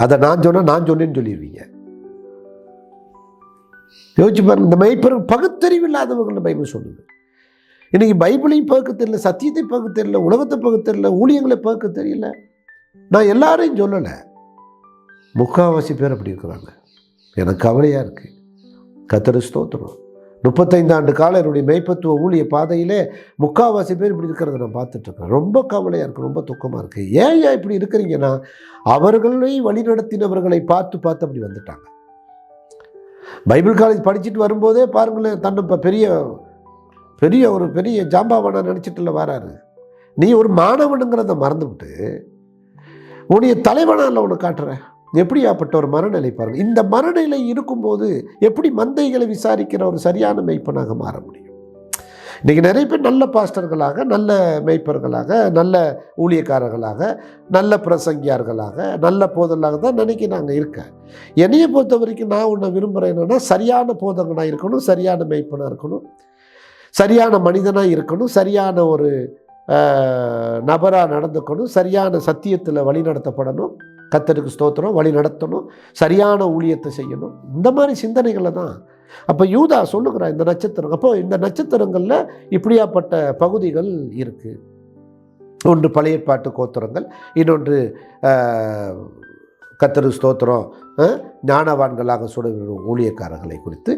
Speaker 1: அதை நான் சொன்னேன்னு சொல்லிடுவீங்க. யோசிச்சு பாருங்க, இந்த மெய்ப்பெரும் பகுத்தறிவு இல்லாதவர்கள் பைபிள் சொல்லுது. இன்னைக்கு பைபிளையும் பகுக்க தெரியல, சத்தியத்தை பகுக்க தெரியல, உலகத்தை பகுக்க தெரியல, ஊழியங்களை பகுக்க தெரியல. நான் எல்லாரையும் சொல்லலை, முக்கால்வாசி பேர் அப்படி இருக்கிறாங்க. எனக்கு கவலையாக இருக்குது. கர்த்தருக்கு ஸ்தோத்திரம். 35 ஆண்டு காலம் என்னுடைய மெய்ப்பத்துவ ஊழிய பாதையிலே முக்கால்வாசி பேர் இப்படி இருக்கிறத நான் பார்த்துட்ருக்கேன். ரொம்ப கவலையாக இருக்குது, ரொம்ப துக்கமாக இருக்குது. ஏன் இப்படி இருக்கிறீங்கன்னா, அவர்களை வழிநடத்தினவர்களை பார்த்து அப்படி வந்துட்டாங்க. பைபிள் காலேஜ் படிச்சுட்டு வரும்போதே பாருங்களேன், தன்னை இப்போ பெரிய ஜாம்பாவான நினச்சிட்டுல வராரு. நீ ஒரு மாணவனுங்கிறத மறந்துவிட்டு உன்னைய தலைவனால உன்னை காட்டுற. எப்படியாப்பட்ட ஒரு மனநிலை பாருங்கள். இந்த மனநிலை இருக்கும்போது எப்படி மந்தைகளை விசாரிக்கிற ஒரு சரியான மெய்ப்பனாக மாற முடியும்? இன்றைக்கி நிறைய பேர் நல்ல பாஸ்டர்களாக, நல்ல மெய்ப்பர்களாக, நல்ல ஊழியக்காரர்களாக, நல்ல பிரசங்கியார்களாக, நல்ல போதலாக தான் நினைக்கிறாங்க இருக்க. என்னையை பொறுத்த வரைக்கும் நான் ஒன்று விரும்புகிறேன், என்னென்னா சரியான போதகனாக இருக்கணும், சரியான மெய்ப்பனாக இருக்கணும், சரியான மனிதனாக இருக்கணும், சரியான ஒரு நபராக நடந்துக்கணும், சரியான சத்தியத்தில் வழி நடத்தப்படணும், கர்த்தருக்கு ஸ்தோத்திரம், வழி நடத்தணும், சரியான ஊழியத்தை செய்யணும். இந்த மாதிரி சிந்தனைகளை தான் அப்போ யூதா சொல்லுகிறார் இந்த நட்சத்திரம். அப்போ இந்த நட்சத்திரங்களில் இப்படியாப்பட்ட பகுதிகள் இருக்குது. ஒன்று பழைய ஏற்பாட்டு கோத்திரங்கள், இன்னொன்று கர்த்தருக்கு ஸ்தோத்திரம் ஞானவான்களாக சொல்ல ஊழியக்காரர்களை குறித்து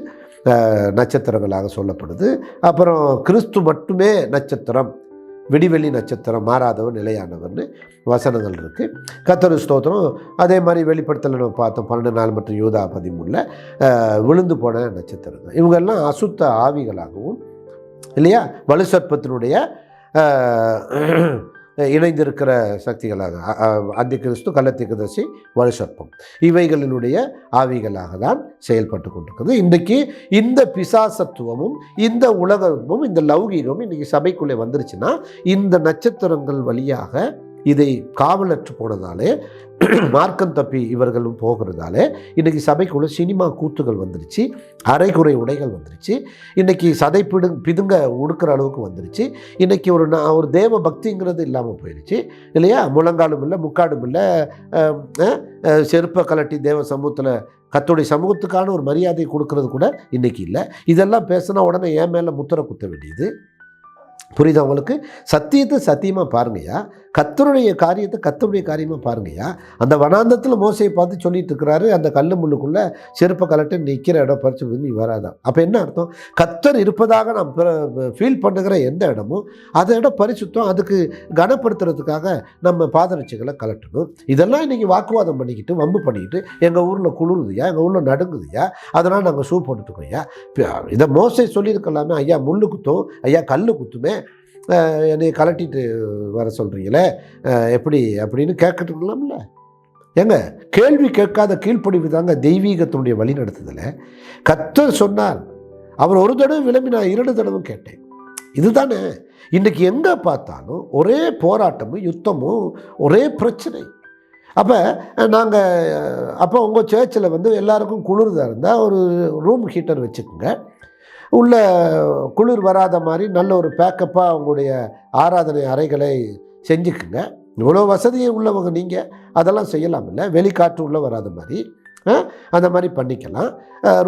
Speaker 1: நட்சத்திரங்களாக சொல்லப்படுது. அப்புறம் கிறிஸ்து மட்டுமே நட்சத்திரம், விடிவெள்ளி நட்சத்திரம் மாறாதவர் நிலையானவர்னு வசனங்கள் இருக்குது. கர்த்தருக்கு ஸ்தோத்திரம். அதே மாதிரி வெளிப்படுத்தல நம்ம பார்த்தோம் 12 மற்றும் யூதா 13 விழுந்து போன நட்சத்திரங்கள். இவங்கெல்லாம் அசுத்த ஆவிகளாகவும் இல்லையா வலுசற்பத்தினுடைய இணைந்திருக்கிற சக்திகளாக அந்தி கிறிஸ்து கள்ளத்தீர்க்கதரிசி வலுசற்பம் இவைகளினுடைய ஆவிகளாக தான் செயல்பட்டு கொண்டிருக்கிறது. இன்றைக்கு இந்த பிசாசத்துவமும் இந்த உலகமும் இந்த லௌகீகமும் இன்றைக்கி சபைக்குள்ளே வந்துருச்சுன்னா இந்த நட்சத்திரங்கள் வழியாக இதை காவலற்று போனதாலே மார்க்கம் தப்பி இவர்களும் போகிறதாலே இன்றைக்கி சபைக்குள்ளே சினிமா கூத்துகள் வந்துருச்சு, அரைகுறை உடைகள் வந்துருச்சு, இன்றைக்கி சதை பிதுங்க உடுக்கிற அளவுக்கு வந்துருச்சு. இன்றைக்கி ஒரு தேவ பக்திங்கிறது இல்லாமல் போயிடுச்சு இல்லையா? முழங்காலும் இல்லை, முக்காடும் இல்லை, செருப்பை கலட்டி தேவ சமூகத்தில் கர்த்தருடைய சமூகத்துக்கான ஒரு மரியாதை கொடுக்கறது கூட இன்றைக்கி இல்லை. இதெல்லாம் பேசினா உடனே என் மேலே முத்திரை குத்த வேண்டியது. புரியுது அவங்களுக்கு? சத்தியத்தை சத்தியமாக பாருங்கய்யா, கர்த்தருடைய காரியத்தை கர்த்தருடைய காரியமாக பாருங்கய்யா. அந்த வனாந்தத்தில் மோசையை பார்த்து சொல்லிட்டு இருக்கிறாரு, அந்த கல்லு முள்ளுக்குள்ளே செருப்பை கலட்டு நிற்கிற இடம் பறிச்சு நீ வராதான். அப்போ என்ன அர்த்தம்? கர்த்தர் இருப்பதாக நாம் ஃபீல் பண்ணுகிற எந்த இடமும் அதை இடம் பரிசுத்தம், அதுக்கு கனப்படுத்துறதுக்காக நம்ம பாதரட்சிகளை கலட்டணும். இதெல்லாம் இன்றைக்கி வாக்குவாதம் பண்ணிக்கிட்டு வம்பு பண்ணிக்கிட்டு எங்கள் ஊரில் குளிருதுயா, எங்கள் ஊரில் நடுங்குதுயா, அதனால் நாங்கள் ஷூ போட்டுட்டுக்கோயா. இதை மோசை சொல்லியிருக்கலாமே, ஐயா முள்ளு குத்தும், ஐயா கல் குத்துமே, என்னை கலட்டிட்டு வர சொல்கிறீங்களே எப்படி அப்படின்னு கேட்கட்டுக்கலாம்ல. ஏங்க கேள்வி கேட்காத கீழ்ப்படிவு தாங்க தெய்வீகத்தினுடைய வழி நடத்துதலை. கர்த்தர் சொன்னார், அவர் ஒரு தடவை விளம்பி நான் 2 தடவை கேட்டேன். இதுதானே இன்றைக்கி எங்கே பார்த்தாலும் ஒரே போராட்டமும் யுத்தமும் ஒரே பிரச்சனை. அப்போ உங்கள் சர்ச்சில் எல்லாருக்கும் குளிர்தாக இருந்தால் ஒரு ரூம் ஹீட்டர் வச்சுக்கோங்க, உள்ள குளிர் வராத மாதிரி நல்ல ஒரு பேக்கப்பாக அவங்களுடைய ஆராதனை அறைகளை செஞ்சுக்குங்க. இவ்வளோ வசதியை உள்ளவங்க நீங்கள் அதெல்லாம் செய்யலாம் இல்லை, வெளிக்காற்று உள்ளே வராத மாதிரி அந்த மாதிரி பண்ணிக்கலாம்.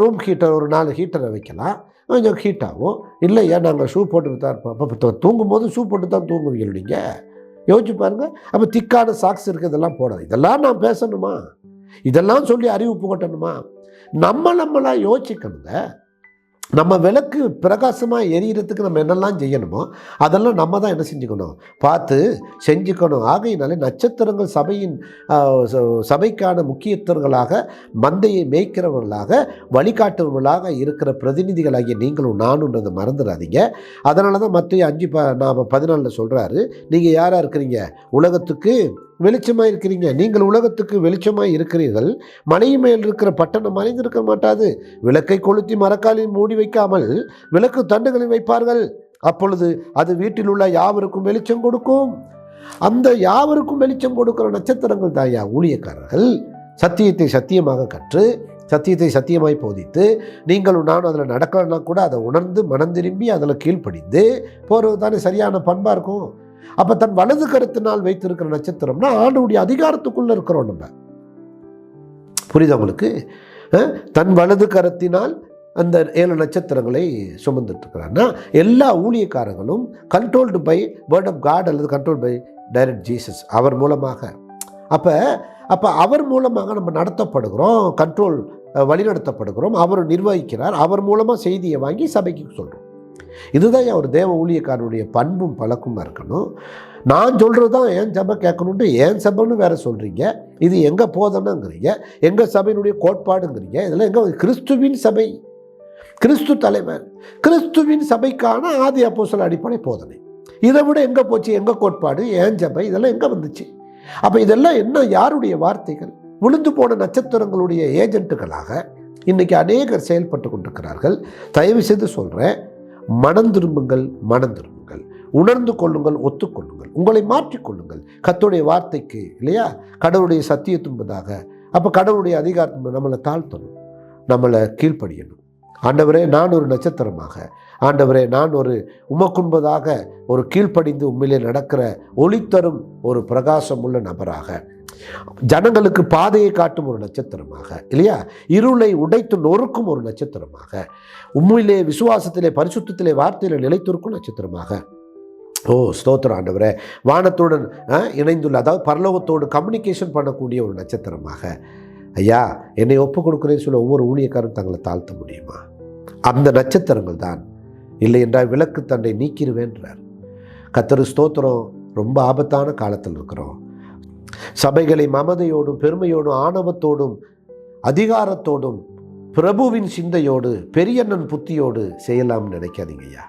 Speaker 1: ரூம் ஹீட்டர் ஒரு 4 ஹீட்டரை வைக்கலாம், கொஞ்சம் ஹீட் ஆகும். இல்லையா நாங்கள் ஷூ போட்டு தான் இருப்போம். அப்போ தூங்கும்போது ஷூ போட்டு தான் தூங்குவீங்க நீங்கள், யோசிச்சு பாருங்கள். அப்போ திக்கான சாக்ஸ் இருக்குது, இதெல்லாம் போடாது. இதெல்லாம் நான் பேசணுமா? இதெல்லாம் சொல்லி அறிவு புகட்டணுமா? நம்மளாக யோசிக்கணுங்க. நம்ம விளக்கு பிரகாசமாக எரியறதுக்கு நம்ம என்னெல்லாம் செய்யணுமோ அதெல்லாம் நம்ம தான் என்ன செஞ்சுக்கணும், பார்த்து செஞ்சுக்கணும். ஆகையினாலே நட்சத்திரங்கள் சபைக்கான முக்கியத்தவர்களாக, மந்தையை மேய்க்கிறவர்களாக, வழிகாட்டுவர்களாக இருக்கிற பிரதிநிதிகளாகிய நீங்களும் நானுன்றதை மறந்துடாதீங்க. அதனால தான் மத்திய 5:14 சொல்கிறாரு, நீங்கள் யாராக இருக்கிறீங்க? உலகத்துக்கு வெளிச்சமாக இருக்கிறீங்க. நீங்கள் உலகத்துக்கு வெளிச்சமாக இருக்கிறீர்கள். மலை மேல் இருக்கிற பட்டணம் மறைந்திருக்க மாட்டாது. விளக்கை கொளுத்தி மரக்காலில் மூடி வைக்காமல் விளக்கு தண்டுகளில் வைப்பார்கள், அப்பொழுது அது வீட்டில் உள்ள யாவருக்கும் வெளிச்சம் கொடுக்கும். அந்த யாவருக்கும் வெளிச்சம் கொடுக்கிற நட்சத்திரங்கள் தாயா ஊழியக்காரர்கள். சத்தியத்தை சத்தியமாக கற்று சத்தியத்தை சத்தியமாய் போதித்து நீங்களும் நானும் அதில் நடக்கலன்னா கூட அதை உணர்ந்து மனம் திரும்பி அதில் கீழ்ப்படிந்து போகிறது தானே சரியான பண்பாக இருக்கும். அப்போ தன் வலது கருத்தினால் வைத்திருக்கிற நட்சத்திரம்னா ஆண்டவருடைய அதிகாரத்துக்குள்ளே இருக்கிறோம் நம்ம. புரியுது உங்களுக்கு? தன் வலது கரத்தினால் அந்த 7 நட்சத்திரங்களை சுமந்துட்டு இருக்கிறான்னா எல்லா ஊழியக்காரர்களும் controlled by word of God அல்லது கண்ட்ரோல் பை டைரக்ட் ஜீசஸ், அவர் மூலமாக. அப்போ அவர் மூலமாக நம்ம நடத்தப்படுகிறோம், கண்ட்ரோல் வழிநடத்தப்படுகிறோம். அவர் நிர்வகிக்கிறார், அவர் மூலமாக செய்தியை வாங்கி சபைக்கு சொல்கிறோம். இதுதான் ஒரு தேவ ஊழியக்காரனுடைய பண்பும் பழக்கமாக இருக்கணும். நான் சொல்கிறது தான் என் சபை கேட்கணுன்ட்டு என் சபைன்னு வேறு சொல்கிறீங்க. இது எங்கள் போதனைங்கிறீங்க, எங்கள் சபையினுடைய கோட்பாடுங்கிறீங்க. இதெல்லாம் எங்கள் கிறிஸ்துவின் சபை, கிறிஸ்து தலைவர், கிறிஸ்துவின் சபைக்கான ஆதி அப்போஸ்தலர் அடிப்படை போதனை. இதை விட எங்கே போச்சு எங்கள் கோட்பாடு, என் சபை, இதெல்லாம் எங்கே வந்துச்சு? அப்போ இதெல்லாம் என்ன, யாருடைய வார்த்தைகள்? விழுந்து போன நட்சத்திரங்களுடைய ஏஜென்ட்டுகளாக இன்றைக்கி அநேகர் செயல்பட்டு கொண்டிருக்கிறார்கள். தயவு செய்து சொல்கிறேன், மனம் திரும்புங்கள், உணர்ந்து கொள்ளுங்கள், ஒத்துக்கொள்ளுங்கள், உங்களை மாற்றிக்கொள்ளுங்கள் கர்த்தருடைய வார்த்தைக்கு இல்லையா, கடவுளுடைய சத்தியத்தும்பதாக. அப்போ கடவுளுடைய அதிகாரத்தை நம்மளை தாழ்த்தணும், நம்மளை கீழ்ப்படியணும். ஆண்டவரே நான் ஒரு நட்சத்திரமாக, ஆண்டவரே நான் ஒரு உமக்குன்பதாக ஒரு கீழ்ப்படிந்து உண்மையிலே நடக்கிற ஒளித்தரும் ஒரு பிரகாசம் உள்ள நபராக, ஜனங்களுக்கு பாதையை காட்டும் ஒரு நட்சத்திரமாக இல்லையா, இருளை உடைத்து நொறுக்கும் ஒரு நட்சத்திரமாக, உண்மையிலே விசுவாசத்திலே பரிசுத்தத்திலே வார்த்தையிலே நிலைத்திருக்கும் நட்சத்திரமாக. ஓ ஸ்தோத்திரம் ஆண்டவரே. வானத்துடன் இணைந்துள்ள, அதாவது பரலோகத்தோடு கம்யூனிகேஷன் பண்ணக்கூடிய ஒரு நட்சத்திரமாக. ஐயா என்னை ஒப்பு கொடுக்குறேன்னு சொல்ல ஒவ்வொரு ஊழியக்காரும் தங்களை தாழ்த்த முடியுமா? அந்த நட்சத்திரங்கள் தான். இல்லை என்றால் விளக்கு தண்டை நீக்கிடுவேன்றார். கர்த்தர் ஸ்தோத்திரம். ரொம்ப ஆபத்தான காலத்தில் இருக்கிறோம். சபைகளை மமதையோடும் பெருமையோடும் ஆணவத்தோடும் அதிகாரத்தோடும் பிரபுவின் சிந்தையோடு பெரியண்ணன் புத்தியோடு செய்யலாம்னு நினைக்காதீங்க ஐயா.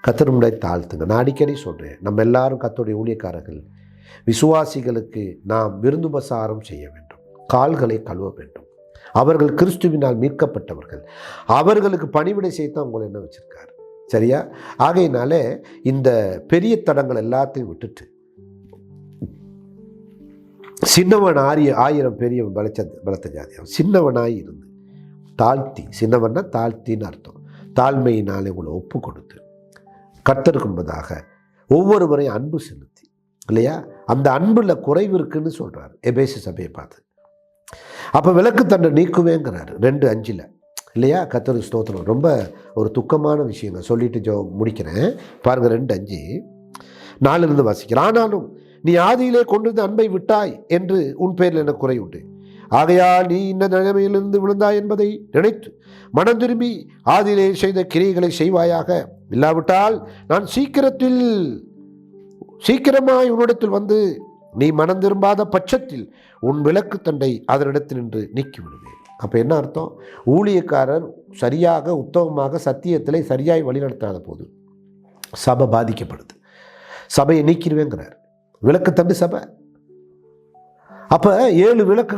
Speaker 1: கர்த்தர் முன்னாடி தாழ்த்துங்க. நான் அடிக்கடி சொல்கிறேன், நம்ம எல்லாரும் கர்த்தருடைய ஊழியக்காரர்கள். விசுவாசிகளுக்கு நாம் விருந்துபசாரம் செய்ய வேண்டும், கால்களை கழுவ வேண்டும். அவர்கள் கிறிஸ்துவினால் மீட்கப்பட்டவர்கள். அவர்களுக்கு பணிவிடை செய்தான் உங்களை என்ன வச்சிருக்காரு, சரியா? ஆகையினால இந்த பெரிய தடங்கள் எல்லாத்தையும் விட்டுட்டு சின்னவன் 1000 பெரிய பலத்த ஜாதியாகும். சின்னவனாய் இருந்து தாழ்த்தி, சின்னவன்னா தாழ்த்தின்னு அர்த்தம், தாழ்மையினாலே உங்களை ஒப்பு கொடுத்து கர்த்தருக்கு முன்பதாக ஒவ்வொருவரையும் அன்பு செலுத்தி, இல்லையா? அந்த அன்புல குறைவு இருக்குன்னு சொல்றாரு எபேசு சபையை பார்த்து. அப்போ விளக்கு தண்டை நீக்குவேங்கிறாரு 2:5, இல்லையா? கர்த்தருக்கு ஸ்தோத்திரம். ரொம்ப ஒரு துக்கமான விஷயங்க, சொல்லிட்டு முடிக்கிறேன் பாருங்க. 2:5 4 வாசிக்கிறேன். ஆனாலும் நீ ஆதியிலே கொண்டிருந்த அன்பை விட்டாய் என்று உன் பேரில் எனக்கு குறை உண்டு. ஆகையால் நீ இந்த நிலைமையிலிருந்து விழுந்தாய் என்பதை நினைத்து மனம் திரும்பி ஆதியிலே செய்த கிரியைகளை செய்வாயாக. இல்லாவிட்டால் நான் சீக்கிரமாய் உன்னிடத்தில் வந்து நீ மனம் திரும்பாத பட்சத்தில் உன் விளக்கு தண்டை அதனிடத்தில் நின்று நீக்கி விடுவேன். அப்போ என்ன அர்த்தம்? ஊழியக்காரர் சரியாக உத்தமமாக சத்தியத்திலே சரியாய் வழிநடத்தாத போது சபை பாதிக்கப்படுது. சபையை நீக்கிடுவேங்கிறார். விளக்கு தண்டு சபை. அப்போ 7 விளக்கு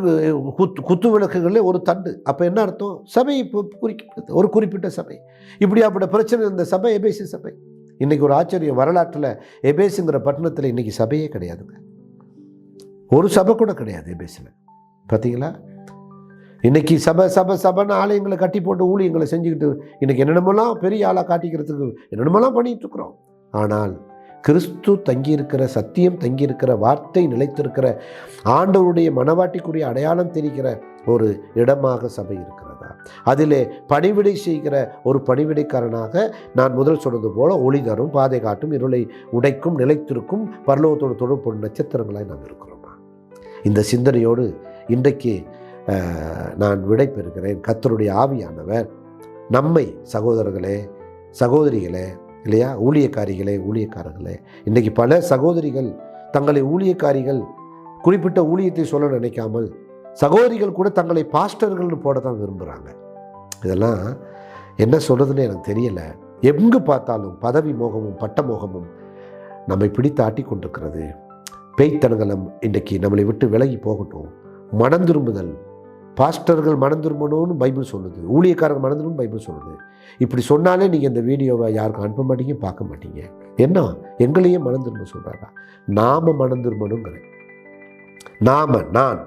Speaker 1: குத்து விளக்குகளில் ஒரு தண்டு. அப்போ என்ன அர்த்தம்? சபை குறிப்பிட்டது, ஒரு குறிப்பிட்ட சபை. இப்படியாப்பட்ட பிரச்சனை இந்த சபை எபேசு சபை. இன்றைக்கி ஒரு ஆச்சரியம், வரலாற்றில் எபேசுங்கிற பட்டணத்தில் இன்றைக்கி சபையே கிடையாதுங்க. ஒரு சபை கூட கிடையாது எபேசில். பார்த்தீங்களா? இன்றைக்கி சபைன்னு ஆலயங்களை கட்டி போட்டு ஊழியங்களை செஞ்சுக்கிட்டு இன்றைக்கி என்னென்னமெல்லாம் பெரிய ஆளாக காட்டிக்கிறதுக்கு என்னென்னமெல்லாம் பண்ணிகிட்டு இருக்கிறோம். ஆனால் கிறிஸ்து தங்கியிருக்கிற, சத்தியம் தங்கியிருக்கிற, வார்த்தை நிலைத்திருக்கிற, ஆண்டவருடைய மனவாட்டிக்குரிய அடையாளம் தெரிகிற ஒரு இடமாக சபை இருக்கிறதா? அதிலே பணிவிடை செய்கிற ஒரு பணிவிடைக்காரனாக நான் முதல் சொன்னது போல ஒளி தரும், பாதை காட்டும், இருளை உடைக்கும், நிலைத்திருக்கும், பரலோகத்தோடு தொடர்பு நட்சத்திரங்களாய் நாம் இருக்கிறோமா? இந்த சிந்தனையோடு இன்றைக்கு நான் விடை பெறுகிறேன். கர்த்தருடைய ஆவியானவர் நம்மை சகோதரர்களே, சகோதரிகளே, இல்லையா, ஊழியக்காரிகளே, ஊழியக்காரர்களே, இன்றைக்கி பல சகோதரிகள் தங்களை ஊழியக்காரிகள், குறிப்பிட்ட ஊழியத்தை சொல்ல நினைக்காமல் சகோதரிகள் கூட தங்களை பாஸ்டர்கள்னு போட தான் விரும்புகிறாங்க. இதெல்லாம் என்ன சொல்கிறதுன்னு எனக்கு தெரியலை. எங்கு பார்த்தாலும் பதவி மோகமும் பட்ட மோகமும் நம்மை பிடித்து ஆட்டி கொண்டிருக்கிறது. பேய்த்தனங்களும் இன்றைக்கி நம்மளை விட்டு விலகி போகட்டும். மனம் திரும்புதல், பாஸ்டர்கள் மனம் திரும்பணும்னு பைபிள் சொல்லுது, ஊழியக்காரர்கள் மனம் திரும்பணும் பைபிள் சொல்லுது. இப்படி சொன்னாலே நீங்கள் இந்த வீடியோவை யாருக்கும் அனுப்ப மாட்டீங்க, பார்க்க மாட்டீங்க. என்ன எங்களையே மனம் திரும்ப சொல்கிறாரா? நாம் மனம் திரும்பணுங்கிறேன். நான்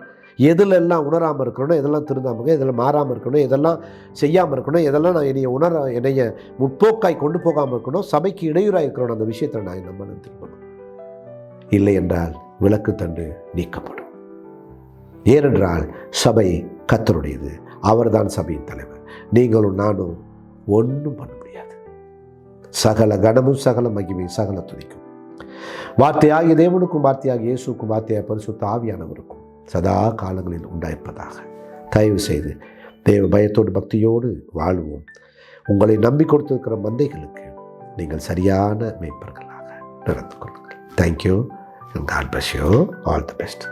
Speaker 1: எதில் எல்லாம் உணராமல் இருக்கணும், எதெல்லாம் திருந்தாமல், எதெல்லாம் மாறாமல் இருக்கணும், எதெல்லாம் செய்யாமல் இருக்கணும், எதெல்லாம் நான் என்னைய முற்போக்காய் கொண்டு போகாமல் இருக்கணும், சபைக்கு இடையூறாக இருக்கணும், அந்த விஷயத்தில் நான் என்ன மனம் திரும்பணும். இல்லை என்றால் விளக்கு தண்டு நீக்கப்படும். ஏனென்றால் சபை கர்த்தருடையது, அவர்தான் சபையின் தலைவர். நீங்களும் நானும் ஒன்றும் பண்ண முடியாது. சகல கனமும் சகல மகிமையும் சகல துதிக்கும் வார்த்தையாகிய தேவனுக்கும் வார்த்தையாகிய இயேசுக்கும் வார்த்தையாக பரிசுத்த ஆவியானவருக்கும் சதா காலங்களில் உண்டாயிருப்பதாக. தயவு செய்து தேவ பயத்தோடு பக்தியோடு வாழ்வோம். உங்களை நம்பி கொடுத்திருக்கிற மந்தைகளுக்கு நீங்கள் சரியான மேய்ப்பர்களாக நடந்து கொள்ளுங்கள். Thank you. God bless you. All the best.